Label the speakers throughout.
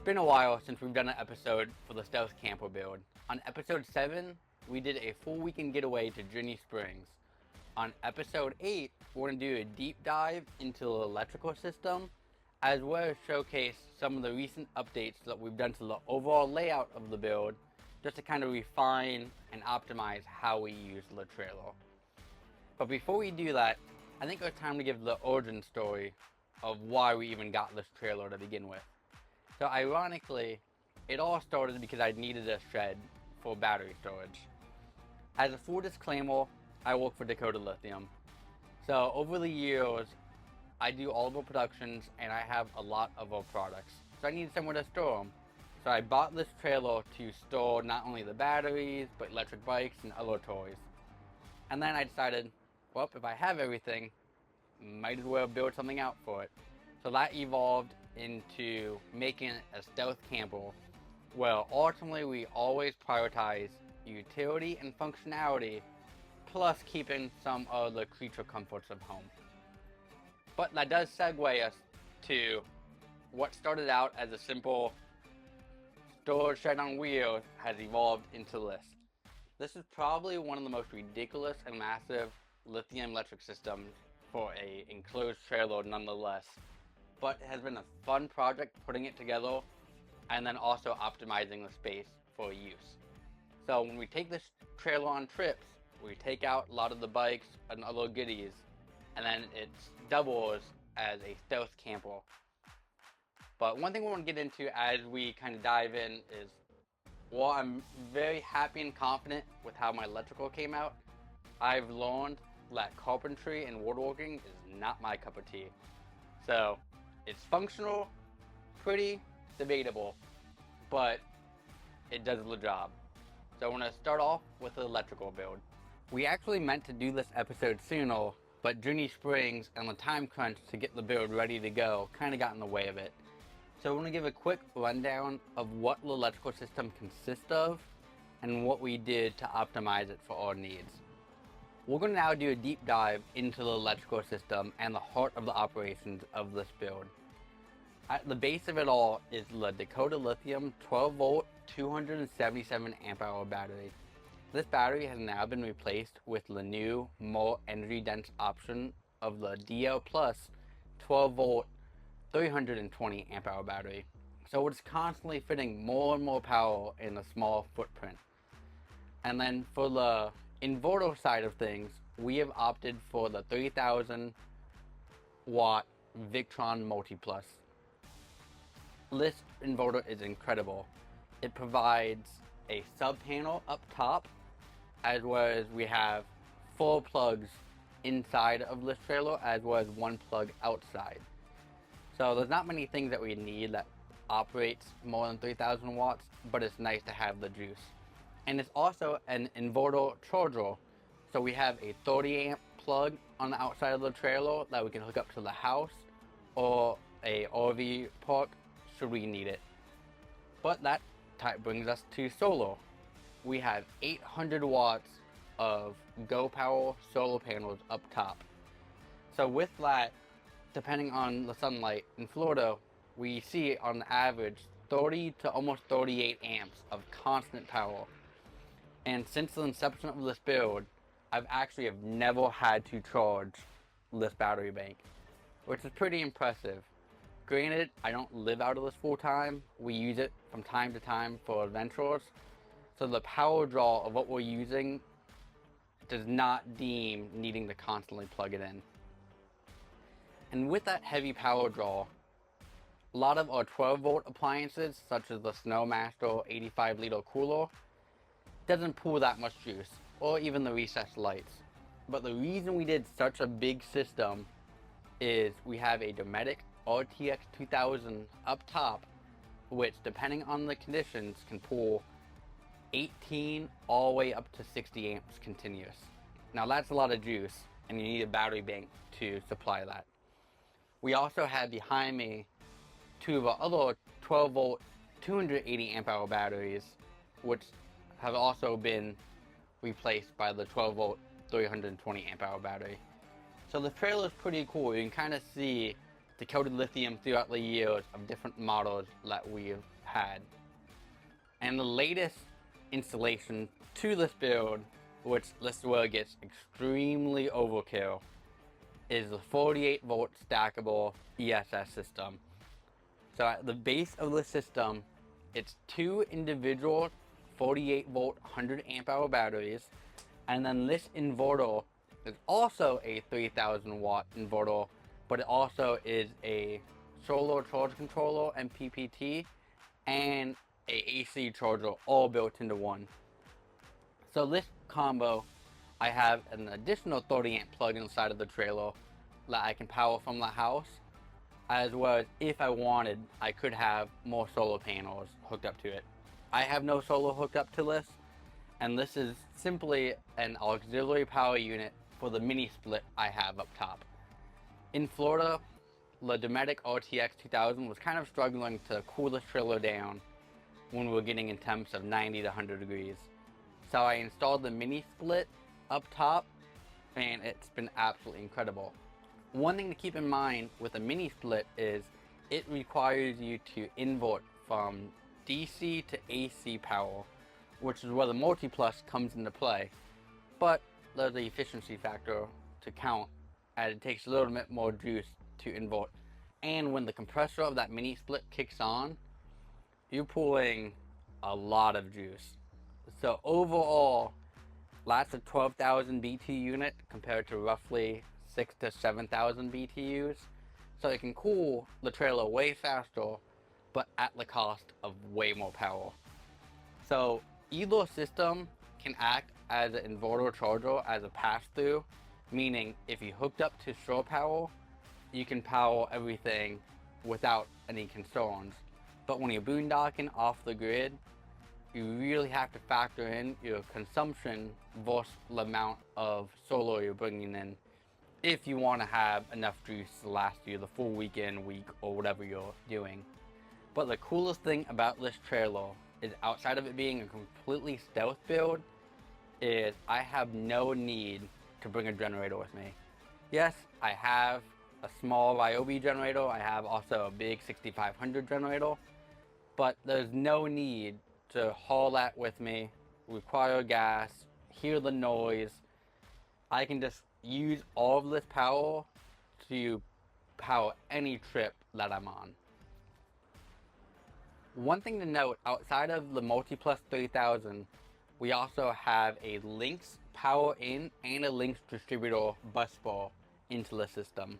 Speaker 1: been a while since we've done an episode for the Stealth Camper build. On episode 7, we did a full weekend getaway to Ginny Springs. On episode 8, we're going to do a deep dive into the electrical system, as well as showcase some of the recent updates that we've done to the overall layout of the build, just to kind of refine and optimize how we use the trailer. But before we do that, I think it's time to give the origin story of why we even got this trailer to begin with. So ironically, it all started because I needed a shed for battery storage. As a full disclaimer, I work for Dakota Lithium. So over the years, I do all of our productions and I have a lot of our products. So I needed somewhere to store them. So I bought this trailer to store not only the batteries, but electric bikes and other toys. And then I decided, well, if I have everything, might as well build something out for it. So that evolved into making it a stealth camper. Well, ultimately we always prioritize utility and functionality, plus keeping some of the creature comforts of home. But that does segue us to what started out as a simple storage shed on wheels has evolved into this. This is probably one of the most ridiculous and massive lithium electric systems for a enclosed trailer nonetheless, but it has been a fun project putting it together and then also optimizing the space for use. So when we take this trailer on trips, we take out a lot of the bikes and other goodies, and then it doubles as a stealth camper. But one thing we want to get into as we kind of dive in is, while I'm very happy and confident with how my electrical came out, I've learned that carpentry and woodworking is not my cup of tea. So it's functional, pretty, debatable, but it does the job. So I'm going to start off with the electrical build. We actually meant to do this episode sooner, but Ginny Springs and the time crunch to get the build ready to go kind of got in the way of it. So I'm going to give a quick rundown of what the electrical system consists of and what we did to optimize it for our needs. We're going to now do a deep dive into the electrical system and the heart of the operations of this build. At the base of it all is the Dakota Lithium 12 volt 277 amp hour battery. This battery has now been replaced with the new, more energy dense option of the DL Plus 12 volt 320 amp hour battery. So it's constantly fitting more and more power in a small footprint. And then for the inverter side of things, we have opted for the 3000 watt Victron MultiPlus. This inverter is incredible. It provides a sub panel up top, as well as we have 4 plugs inside of this trailer, as well as 1 plug outside. So there's not many things that we need that operates more than 3000 watts, but it's nice to have the juice. And it's also an inverter charger. So we have a 30 amp plug on the outside of the trailer that we can hook up to the house or a RV park should we need it. But that brings us to solar. We have 800 watts of GoPower solar panels up top. So with that, depending on the sunlight in Florida, we see on average 30 to almost 38 amps of constant power. And since the inception of this build, I've actually never had to charge this battery bank, which is pretty impressive. Granted, I don't live out of this full time. We use it from time to time for adventures. So the power draw of what we're using does not deem needing to constantly plug it in. And with that heavy power draw, a lot of our 12 volt appliances, such as the Snowmaster 85 liter cooler, doesn't pull that much juice, or even the recessed lights. But the reason we did such a big system is we have a Dometic RTX 2000 up top, which depending on the conditions can pull 18 all the way up to 60 amps continuous. Now that's a lot of juice, and you need a battery bank to supply that. We also have behind me 2 of our other 12 volt 280 amp hour batteries, which have also been replaced by the 12 volt 320 amp hour battery. So the trailer is pretty cool. You can kind of see Dakota Lithium throughout the years of different models that we've had. And the latest installation to this build, which this is where it gets extremely overkill, is the 48 volt stackable ESS system. So at the base of the system, it's two individual 48 volt 100 amp hour batteries, and then this inverter is also a 3000 watt inverter, but it also is a solar charge controller MPPT and a AC charger all built into one. So this combo, I have an additional 30 amp plug inside of the trailer that I can power from the house, as well as if I wanted, I could have more solar panels hooked up to it. I have no solar hooked up to this, and this is simply an auxiliary power unit for the mini split I have up top. In Florida, the Dometic RTX 2000 was kind of struggling to cool this trailer down when we were getting in temps of 90 to 100 degrees. So I installed the mini split up top, and it's been absolutely incredible. One thing to keep in mind with a mini split is it requires you to invert from DC to AC power, which is where the MultiPlus comes into play. But there's the efficiency factor to count, as it takes a little bit more juice to invert. And when the compressor of that mini split kicks on, you're pulling a lot of juice. So overall, that's a 12,000 BTU unit compared to roughly 6,000 to 7,000 BTUs. So it can cool the trailer way faster, but at the cost of way more power. So either system can act as an inverter charger as a pass-through, meaning if you hooked up to shore power, you can power everything without any concerns. But when you're boondocking off the grid, you really have to factor in your consumption versus the amount of solar you're bringing in if you want to have enough juice to last you the full weekend, week, or whatever you're doing. But the coolest thing about this trailer is, outside of it being a completely stealth build, is I have no need to bring a generator with me. Yes, I have a small Ryobi generator, I have also a big 6500 generator, but there's no need to haul that with me, require gas, hear the noise. I can just use all of this power to power any trip that I'm on. One thing to note, outside of the MultiPlus 3000, we also have a Lynx power in and a Lynx distributor bus bar into the system.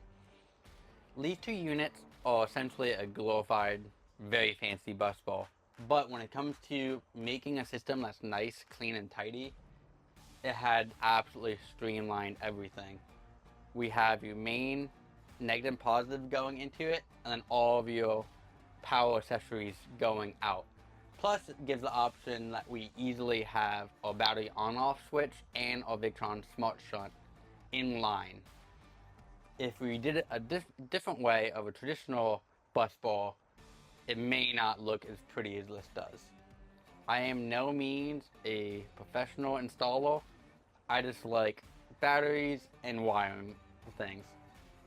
Speaker 1: These two units are essentially a glorified, very fancy bus bar. But when it comes to making a system that's nice, clean, and tidy, it had absolutely streamlined everything. We have your main negative and positive going into it, and then all of your power accessories going out. Plus, it gives the option that we easily have our battery on-off switch and our Victron smart shunt in line. If we did it a different way of a traditional bus bar, it may not look as pretty as this does. I am no means a professional installer. I just like batteries and wiring things.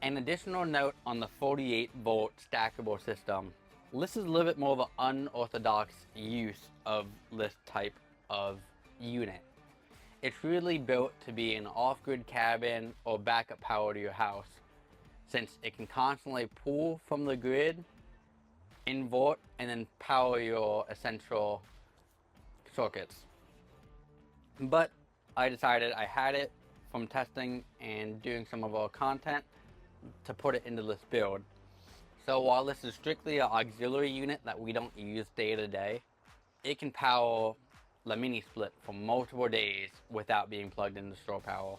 Speaker 1: An additional note on the 48 volt stackable system. This is a little bit more of an unorthodox use of this type of unit. It's really built to be an off-grid cabin or backup power to your house, since it can constantly pull from the grid, invert, and then power your essential circuits. But I decided I had it from testing and doing some of our content to put it into this build. So while this is strictly an auxiliary unit that we don't use day to day, it can power the mini split for multiple days without being plugged into shore power.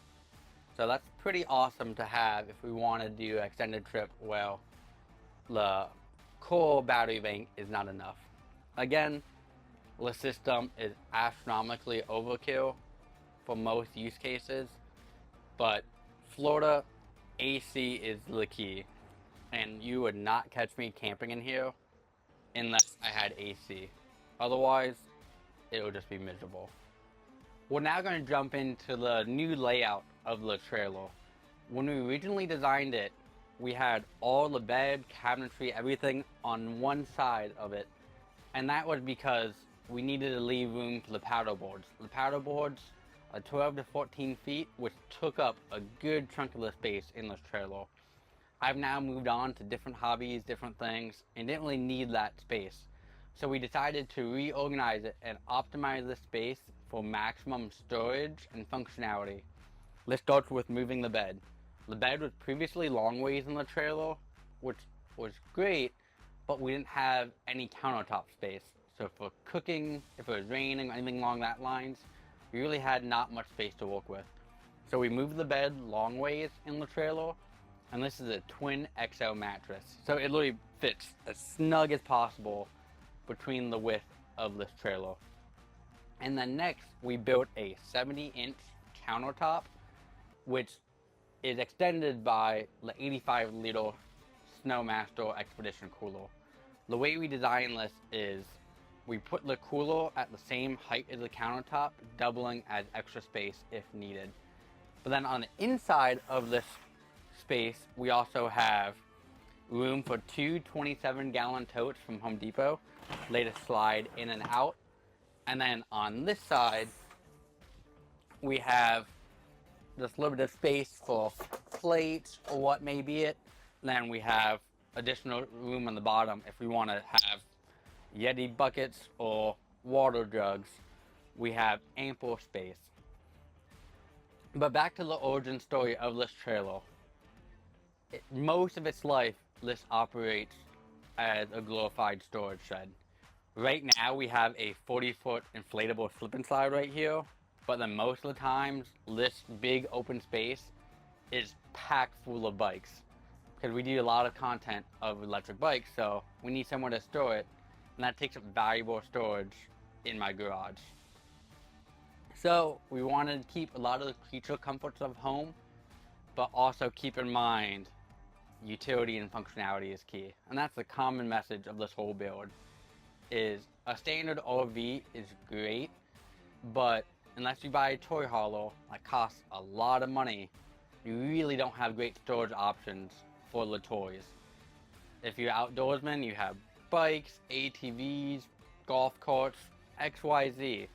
Speaker 1: So that's pretty awesome to have if we want to do an extended trip where the core battery bank is not enough. Again, the system is astronomically overkill for most use cases, but Florida AC is the key, and you would not catch me camping in here unless I had AC. Otherwise, it would just be miserable. We're now going to jump into the new layout of the trailer. When we originally designed it, we had all the bed, cabinetry, everything on one side of it, And that was because we needed to leave room for the paddle boards. The paddle boards are 12 to 14 feet, which took up a good chunk of the space in this trailer. I've now moved on to different hobbies, different things, and didn't really need that space. So we decided to reorganize it and optimize the space for maximum storage and functionality. Let's start with moving the bed. The bed was previously long ways in the trailer, which was great, but we didn't have any countertop space. So for cooking, if it was raining, anything along that lines, we really had not much space to work with. So we moved the bed long ways in the trailer, and this is a twin XL mattress. So it literally fits as snug as possible between the width of this trailer. And then next, we built a 70-inch countertop, which is extended by the 85-liter Snowmaster Expedition cooler. The way we designed this is we put the cooler at the same height as the countertop, doubling as extra space if needed. But then on the inside of this space, we also have room for two 27-gallon totes from Home Depot, laid to slide in and out. And then on this side, we have just a little bit of space for plates or what may be it. Then we have additional room on the bottom if we want to have Yeti buckets or water jugs. We have ample space. But back to the origin story of this trailer. Most of its life, this operates as a glorified storage shed. Right now we have a 40-foot inflatable slip and slide right here, but then most of the times this big open space is packed full of bikes because we do a lot of content of electric bikes, so we need somewhere to store it, and that takes up valuable storage in my garage. So we wanted to keep a lot of the creature comforts of home, but also keep in mind utility and functionality is key. And that's the common message of this whole build. Is a standard RV is great, but unless you buy a toy hauler that costs a lot of money, you really don't have great storage options for the toys. If you're outdoorsman, you have bikes, ATVs, golf carts, XYZ.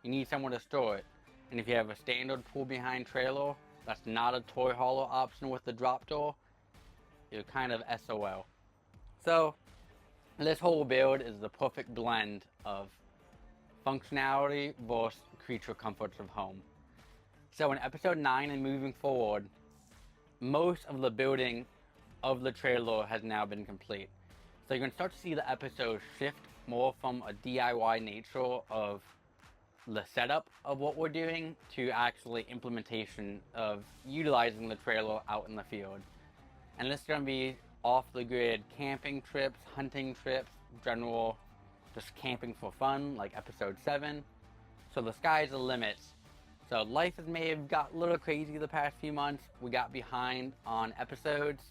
Speaker 1: You need somewhere to store it. And if you have a standard pull behind trailer that's not a toy hauler option with the drop door, you're kind of SOL. So this whole build is the perfect blend of functionality versus creature comforts of home. So in episode 9 and moving forward, most of the building of the trailer has now been complete. So you can start to see the episodes shift more from a DIY nature of the setup of what we're doing to actually implementation of utilizing the trailer out in the field. And this is going to be off the grid camping trips, hunting trips, general just camping for fun like episode 7. So the sky's the limit. So life may have got a little crazy the past few months. We got behind on episodes,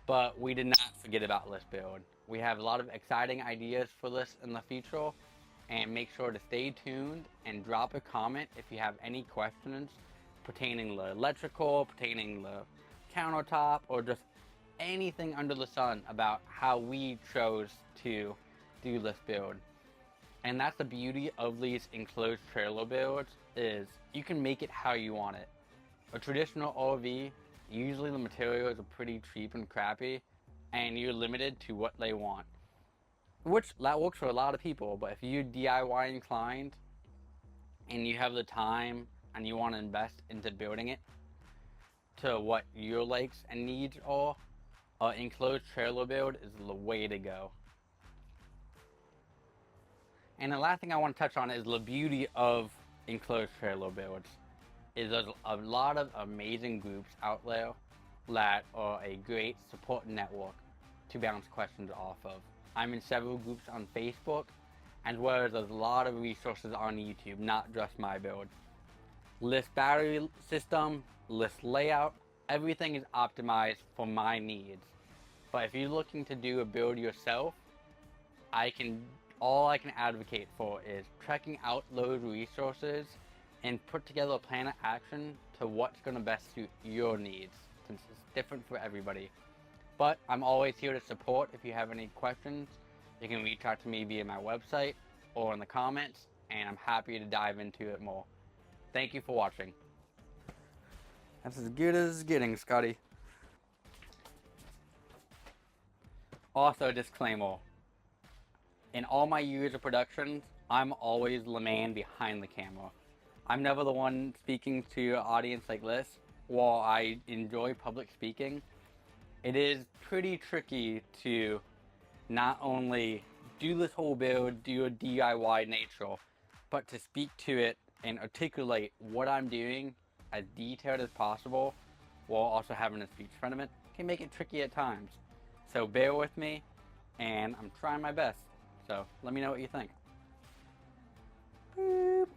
Speaker 1: but we did not forget about this build. We have a lot of exciting ideas for this in the future, and make sure to stay tuned and drop a comment if you have any questions pertaining to electrical, pertaining to countertop, or just anything under the sun about how we chose to do this build. And that's the beauty of these enclosed trailer builds, is you can make it how you want it. A traditional RV, usually the materials are pretty cheap and crappy, and you're limited to what they want. Which, that works for a lot of people, but if you're DIY inclined, and you have the time, and you want to invest into building it to what your likes and needs are, enclosed trailer build is the way to go. And the last thing I want to touch on is the beauty of enclosed trailer builds. Is there's a lot of amazing groups out there that are a great support network to bounce questions off of. I'm in several groups on Facebook, as well as there's a lot of resources on YouTube, not just my build. List battery system, list layout, everything is optimized for my needs. But if you're looking to do a build yourself, all I can advocate for is checking out those resources and put together a plan of action to what's going to best suit your needs, since it's different for everybody. But I'm always here to support if you have any questions, You can reach out to me via my website or in the comments, and I'm happy to dive into it more. Thank you for watching. That's as good as it's getting, Scotty. Also, disclaimer. In all my years of productions, I'm always the man behind the camera. I'm never the one speaking to an audience like this. While I enjoy public speaking, it is pretty tricky to not only do this whole build, do a DIY nature, but to speak to it and articulate what I'm doing as detailed as possible while also having a speech in front of it can make it tricky at times. So bear with me, and I'm trying my best. So let me know what you think. Boop.